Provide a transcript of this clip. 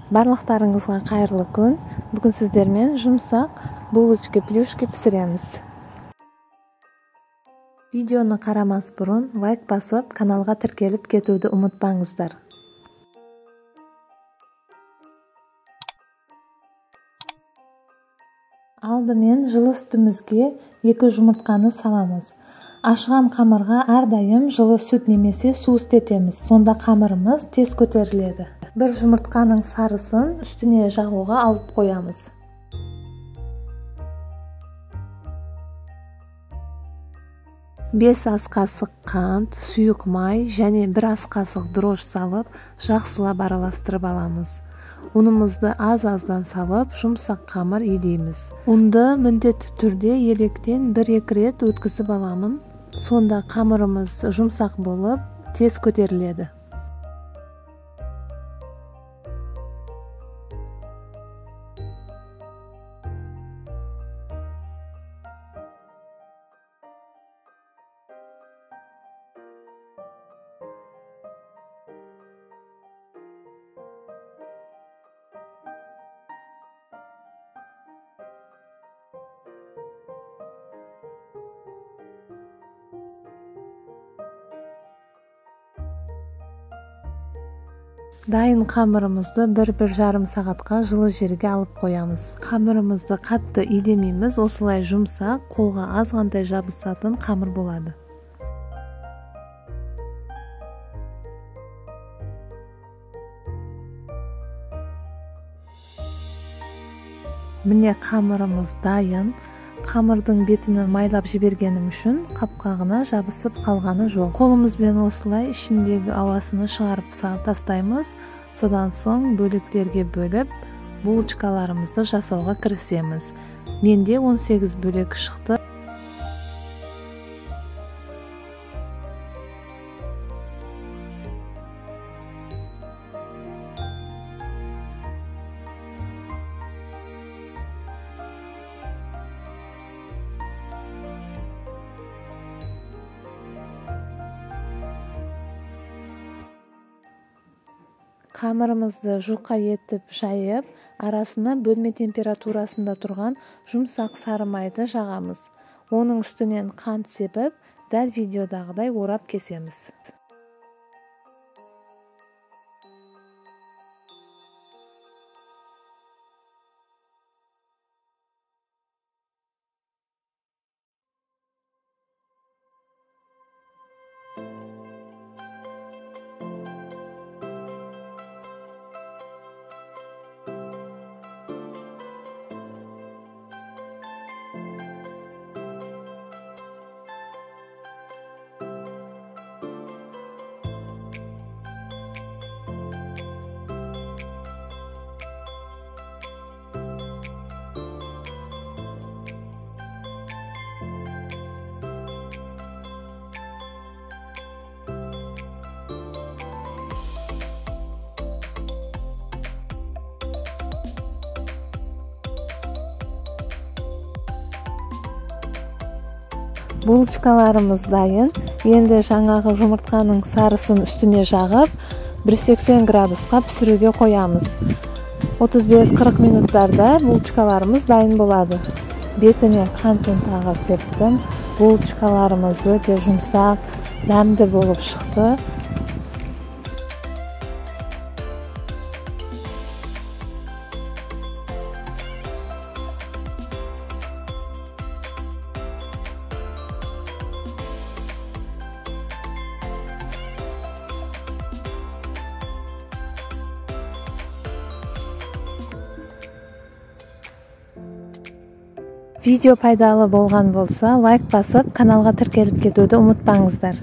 Барлықтарыңызға қайырлы күн. Бүгін сіздермен жұмсақ булочка плюшки пісіреміз. Видеоны қарамас бұрын лайк басып, каналға тіркеліп кетуді ұмытпаңыздар. Алдымен жылы үстімізге 2 жұмыртқаны саламыз. Ашыған қамырға әрдайым жылы сүт немесе су істетеміз. Сонда қамырымыз тез көтеріледі. Бір жұмыртқаның сарысын үстіне жағуға алып қоямыз. Бес ас қасық қант, сұйық май және 1 ас қасық дрож салып, жақсылап араластырып аламыз. Унымызды аз-аздан салып, жұмсақ қамыр едейміз. Унды міндетті түрде електен 1-2 рет өткізіп аламын. Сонда қамырымыз жұмсақ болып, тез көтеріледі. Дайын қамырымызды 1-1,5 сағатқа жылы жерге алып қоямыз. Қамырымызды қатты илемейміз, осылай жұмсақ, қолға азғантай жабысатын қамыр болады. Міне қамырымыз дайын. Қамырдың бетіні майлап жібергенім үшін қапқағына жабысып қалғаны жоқ. Қолымызбен осылай ішіндегі ауасını шығарып тастаймыз. Содан соң бөліктерге бөліп, булочкаларымызды жасауға кірісеміз. Менде 18 бөлек шықты. Қамырымызды жұқа етіп жайып, арасына бөлме температурасында тұрған жұмсақ сары майды жағамыз. Оның үстінен қант сепіп, дәл видеодағыдай орап кесеміз. Булочкаларымыз дайын. Енді жаңағы жұмыртқаның сарысын үстіне жағып, 180 градусқа пісіруге қоямыз. 35-40 минуттарда булочкаларымыз дайын болады. Бетіне қантын тағы септім. Булочкаларымыз өте жұмсақ, дәмді болып шықты. Видео пайдалы болған болса, лайк басып, каналға тіркеліп кетуді ұмытпаңыздар.